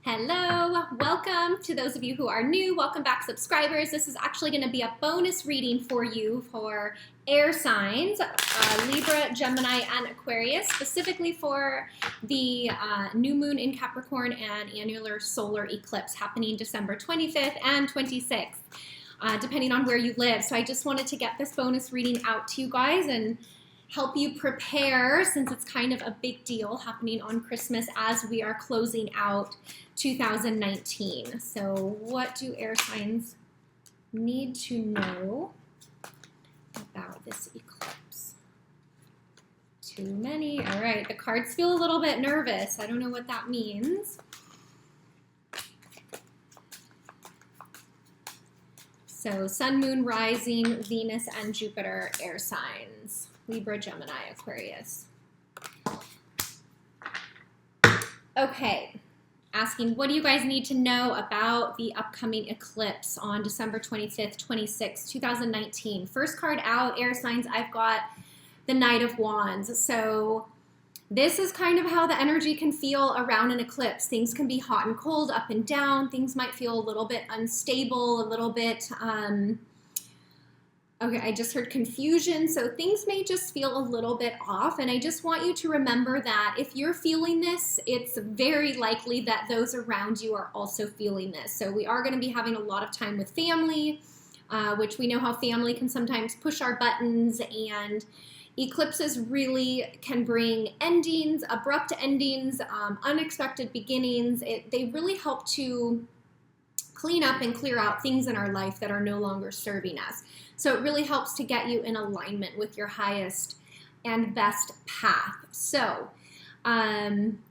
Hello, welcome to those of you who are new, welcome back subscribers. This is actually going to be a bonus reading for you for air signs, Libra, Gemini, and Aquarius, specifically for the new moon in Capricorn and annular solar eclipse happening December 25th and 26th, depending on where you live. So I just wanted to get this bonus reading out to you guys and help you prepare, since it's kind of a big deal happening on Christmas as we are closing out 2019. So what do air signs need to know about this eclipse? Too many. All right, the cards feel a little bit nervous. I don't know what that means. So sun, moon, rising, Venus, and Jupiter, air signs. Libra, Gemini, Aquarius. Okay, asking what do you guys need to know about the upcoming eclipse on December 25th, 26th, 2019. First card out, air signs, I've got the Knight of Wands. So this is kind of how the energy can feel around an eclipse. Things can be hot and cold, up and down. Things might feel a little bit unstable, a little bit okay, I just heard confusion, so things may just feel a little bit off, and I just want you to remember that if you're feeling this, it's very likely that those around you are also feeling this. So we are going to be having a lot of time with family, which we know how family can sometimes push our buttons, and eclipses really can bring endings, abrupt endings, unexpected beginnings. They really help to clean up and clear out things in our life that are no longer serving us. So it really helps to get you in alignment with your highest and best path. So when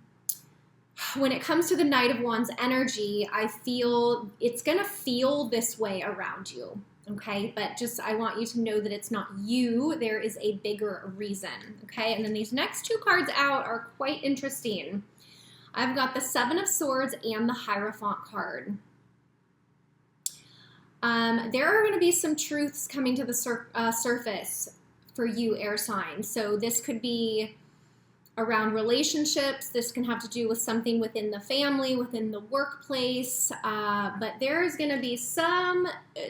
it comes to the Knight of Wands energy, I feel it's going to feel this way around you, okay? But just I want you to know that it's not you. There is a bigger reason, okay? And then these next two cards out are quite interesting. I've got the Seven of Swords and the Hierophant card. There are going to be some truths coming to the surface for you, air signs. So this could be around relationships. This can have to do with something within the family, within the workplace. But there's going to be some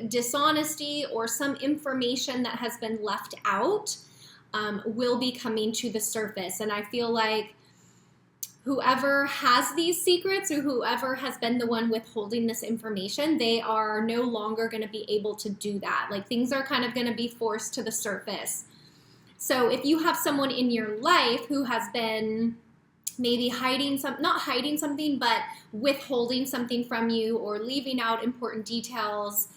dishonesty or some information that has been left out will be coming to the surface. And I feel like whoever has these secrets or whoever has been the one withholding this information, they are no longer going to be able to do that. Like things are kind of going to be forced to the surface. So if you have someone in your life who has been maybe hiding not hiding something, but withholding something from you or leaving out important details,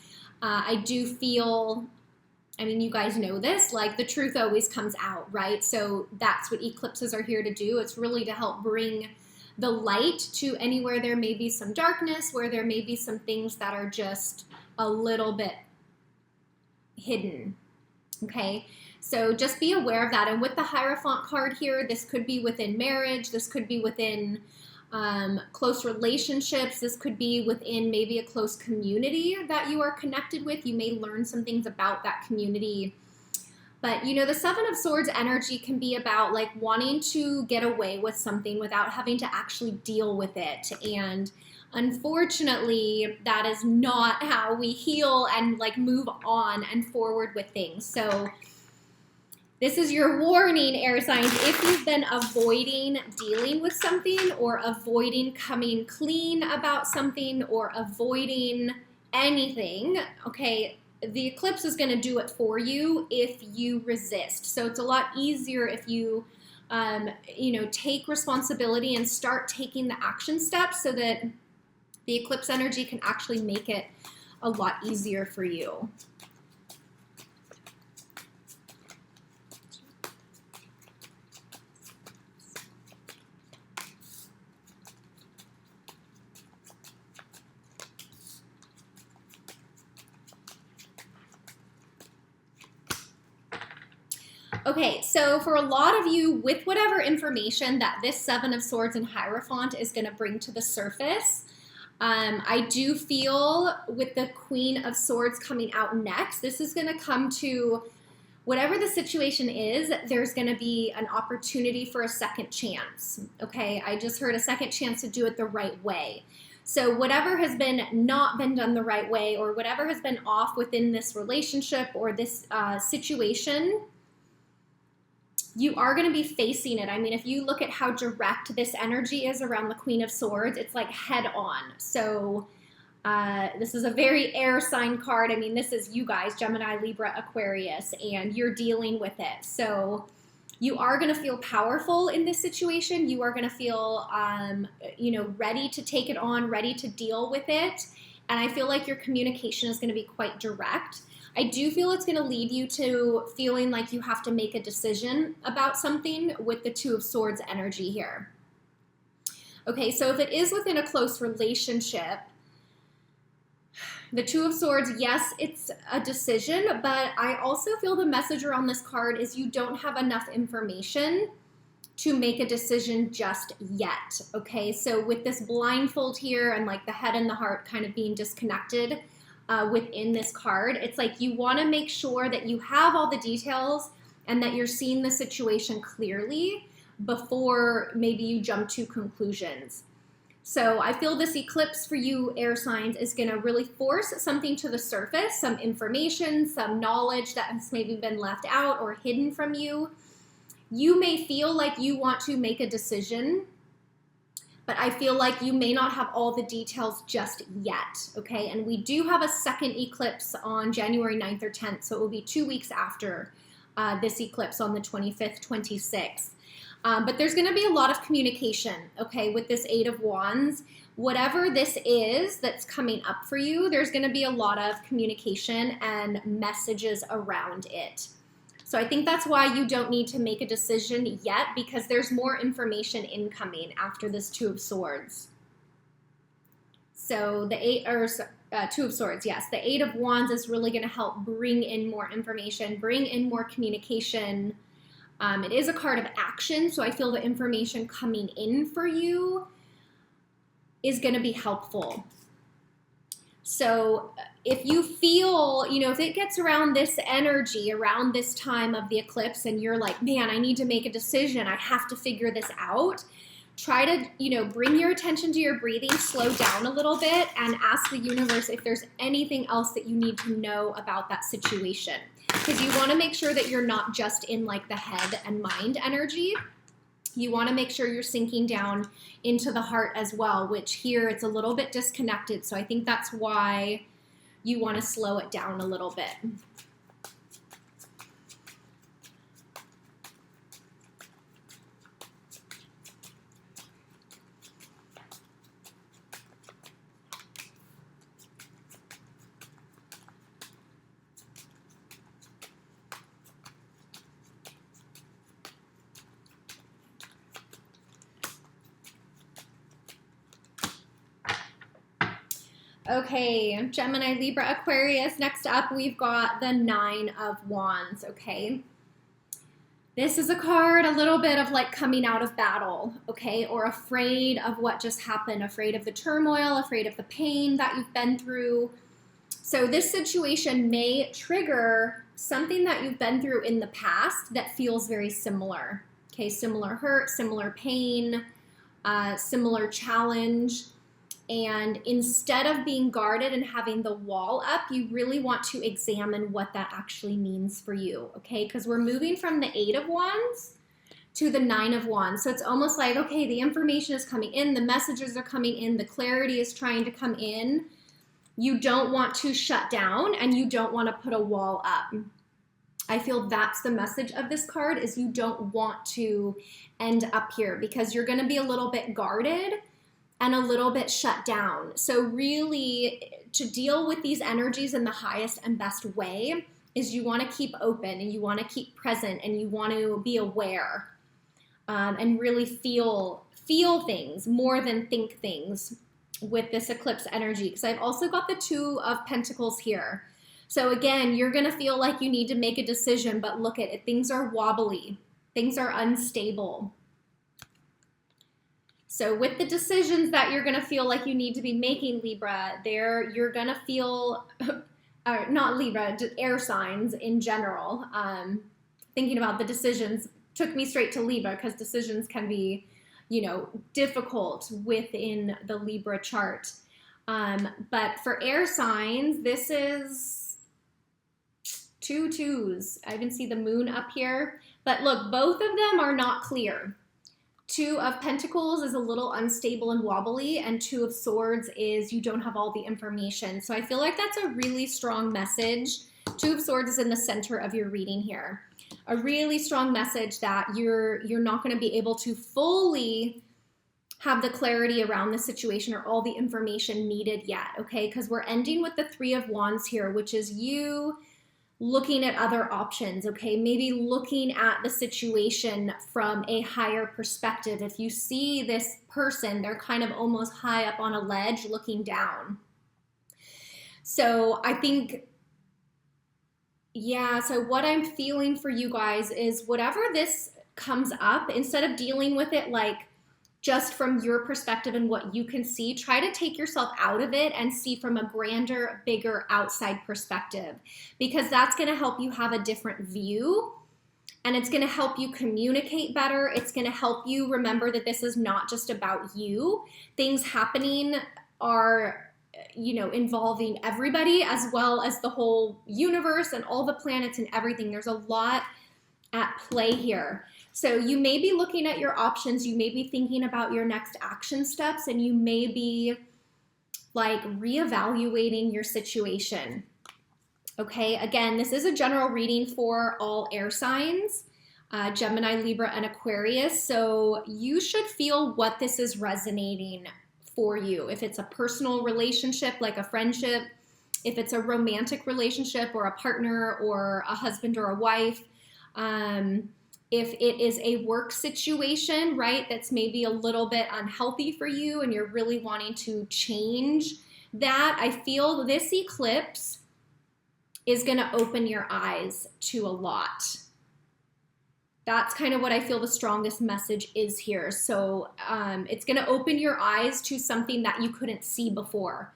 I do feel, I mean, you guys know this, like the truth always comes out, right? So that's what eclipses are here to do. It's really to help bring the light to anywhere there may be some darkness, where there may be some things that are just a little bit hidden, okay? So just be aware of that. And with the Hierophant card here, this could be within marriage. This could be within close relationships. This could be within maybe a close community that you are connected with. You may learn some things about that community. But you know, the Seven of Swords energy can be about like wanting to get away with something without having to actually deal with it. And unfortunately, that is not how we heal and like move on and forward with things. So this is your warning, air signs. If you've been avoiding dealing with something or avoiding coming clean about something or avoiding anything, okay, the eclipse is going to do it for you if you resist. So it's a lot easier if you, take responsibility and start taking the action steps so that the eclipse energy can actually make it a lot easier for you. Okay, so for a lot of you, with whatever information that this Seven of Swords and Hierophant is going to bring to the surface, I do feel with the Queen of Swords coming out next, this is going to come to whatever the situation is, there's going to be an opportunity for a second chance. Okay, I just heard a second chance to do it the right way. So whatever has not been done the right way, or whatever has been off within this relationship or this situation, you are going to be facing it. I mean, if you look at how direct this energy is around the Queen of Swords, it's like head on. So this is a very air sign card. I mean, this is you guys, Gemini, Libra, Aquarius, and you're dealing with it. So you are going to feel powerful in this situation. You are going to feel, ready to take it on, ready to deal with it. And I feel like your communication is going to be quite direct. I do feel it's going to lead you to feeling like you have to make a decision about something with the Two of Swords energy here. Okay, so if it is within a close relationship, the Two of Swords, yes, it's a decision, but I also feel the message around this card is you don't have enough information to make a decision just yet, okay? So with this blindfold here and like the head and the heart kind of being disconnected within this card, it's like you want to make sure that you have all the details and that you're seeing the situation clearly before maybe you jump to conclusions. So I feel this eclipse for you, air signs, is going to really force something to the surface, some information, some knowledge that has maybe been left out or hidden from you. You may feel like you want to make a decision, but I feel like you may not have all the details just yet, okay? And we do have a second eclipse on January 9th or 10th, so it will be 2 weeks after this eclipse on the 25th, 26th. But there's going to be a lot of communication, okay, with this Eight of Wands. Whatever this is that's coming up for you, there's going to be a lot of communication and messages around it. So I think that's why you don't need to make a decision yet, because there's more information incoming after this Two of Swords. So the Two of Swords, yes. The Eight of Wands is really going to help bring in more information, bring in more communication. It is a card of action, so I feel the information coming in for you is going to be helpful. So if you feel, if it gets around this energy, around this time of the eclipse, and you're like, man, I need to make a decision, I have to figure this out, try to, bring your attention to your breathing, slow down a little bit, and ask the universe if there's anything else that you need to know about that situation. Because you want to make sure that you're not just in like the head and mind energy. You want to make sure you're sinking down into the heart as well, which here it's a little bit disconnected. So I think that's why you want to slow it down a little bit. Okay, Gemini, Libra, Aquarius. Next up, we've got the Nine of Wands, okay? This is a card a little bit of like coming out of battle, okay? Or afraid of what just happened, afraid of the turmoil, afraid of the pain that you've been through. So this situation may trigger something that you've been through in the past that feels very similar, okay? Similar hurt, similar pain, similar challenge. And instead of being guarded and having the wall up, you really want to examine what that actually means for you, okay? Because we're moving from the Eight of Wands to the Nine of Wands. So it's almost like, okay, the information is coming in, the messages are coming in, the clarity is trying to come in. You don't want to shut down and you don't want to put a wall up. I feel that's the message of this card, is you don't want to end up here because you're going to be a little bit guarded and a little bit shut down. So really, to deal with these energies in the highest and best way is you want to keep open and you want to keep present and you want to be aware and really feel things more than think things with this eclipse energy. Because I've also got the Two of Pentacles here. So again, you're going to feel like you need to make a decision, but look at it. Things are wobbly. Things are unstable. So with the decisions that you're going to feel like you need to be making, Libra, you're going to feel, not Libra, just air signs in general. Thinking about the decisions took me straight to Libra because decisions can be, difficult within the Libra chart. But for air signs, this is 2 2s. I even see the moon up here. But look, both of them are not clear. 2 of Pentacles is a little unstable and wobbly, and 2 of Swords is you don't have all the information. So I feel like that's a really strong message. 2 of Swords is in the center of your reading here. A really strong message that you're not going to be able to fully have the clarity around the situation or all the information needed yet, okay? Because we're ending with the 3 of Wands here, which is you looking at other options, okay? Maybe looking at the situation from a higher perspective. If you see this person, they're kind of almost high up on a ledge looking down. So I think, yeah, so what I'm feeling for you guys is whatever this comes up, instead of dealing with it like just from your perspective and what you can see, try to take yourself out of it and see from a grander, bigger outside perspective, because that's going to help you have a different view, and it's going to help you communicate better. It's going to help you remember that this is not just about you. Things happening are, involving everybody as well as the whole universe and all the planets and everything. There's a lot at play here. So you may be looking at your options, you may be thinking about your next action steps, and you may be like reevaluating your situation. Okay, again, this is a general reading for all air signs, Gemini, Libra, and Aquarius. So you should feel what this is resonating for you. If it's a personal relationship, like a friendship, if it's a romantic relationship or a partner or a husband or a wife, if it is a work situation, right, that's maybe a little bit unhealthy for you and you're really wanting to change that, I feel this eclipse is going to open your eyes to a lot. That's kind of what I feel the strongest message is here. So it's going to open your eyes to something that you couldn't see before.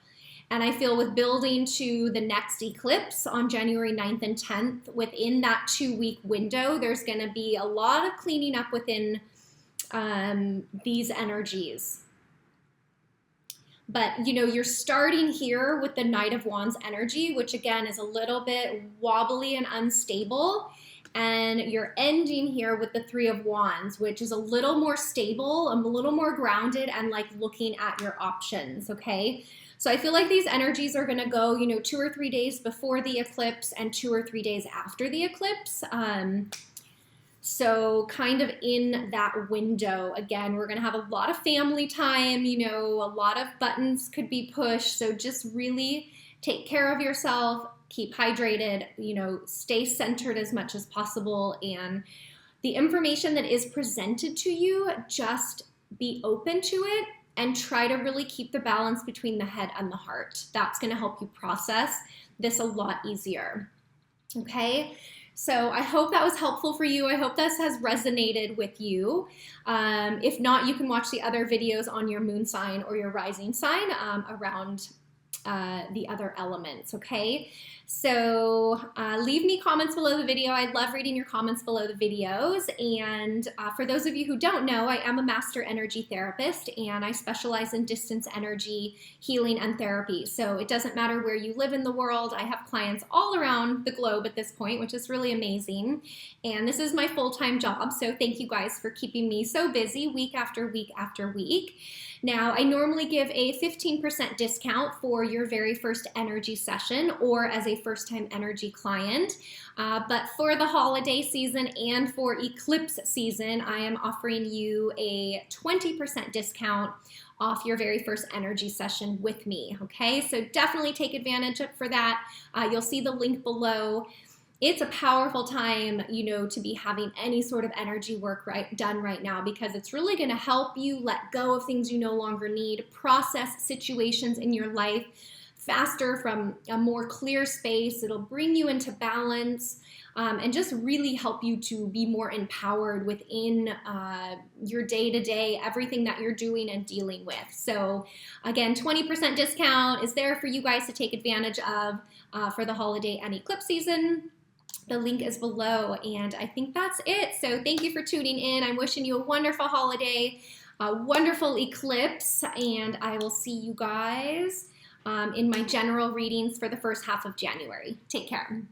And I feel with building to the next eclipse on January 9th and 10th, within that 2-week window, there's going to be a lot of cleaning up within these energies. But, you're starting here with the Knight of Wands energy, which again is a little bit wobbly and unstable. And you're ending here with the 3 of Wands, which is a little more stable, a little more grounded, and like looking at your options, okay? So I feel like these energies are going to go, 2 or 3 days before the eclipse and 2 or 3 days after the eclipse. So kind of in that window, again, we're going to have a lot of family time, a lot of buttons could be pushed. So just really take care of yourself, keep hydrated, stay centered as much as possible. And the information that is presented to you, just be open to it. And try to really keep the balance between the head and the heart. That's going to help you process this a lot easier. Okay, so I hope that was helpful for you. I hope this has resonated with you. If not, you can watch the other videos on your moon sign or your rising sign around the other elements, okay? So leave me comments below the video. I love reading your comments below the videos. And for those of you who don't know, I am a master energy therapist and I specialize in distance energy healing and therapy. So it doesn't matter where you live in the world. I have clients all around the globe at this point, which is really amazing. And this is my full-time job. So thank you guys for keeping me so busy week after week after week. Now, I normally give a 15% discount for your very first energy session or as a first-time energy client. But for the holiday season and for eclipse season, I am offering you a 20% discount off your very first energy session with me, okay? So definitely take advantage for that. You'll see the link below. It's a powerful time, to be having any sort of energy work done right now, because it's really going to help you let go of things you no longer need, process situations in your life faster from a more clear space. It'll bring you into balance and just really help you to be more empowered within your day-to-day, everything that you're doing and dealing with. So again, 20% discount is there for you guys to take advantage of for the holiday and eclipse season. The link is below, and I think that's it. So thank you for tuning in. I'm wishing you a wonderful holiday. a wonderful eclipse, and I will see you guys in my general readings for the first half of January. Take care.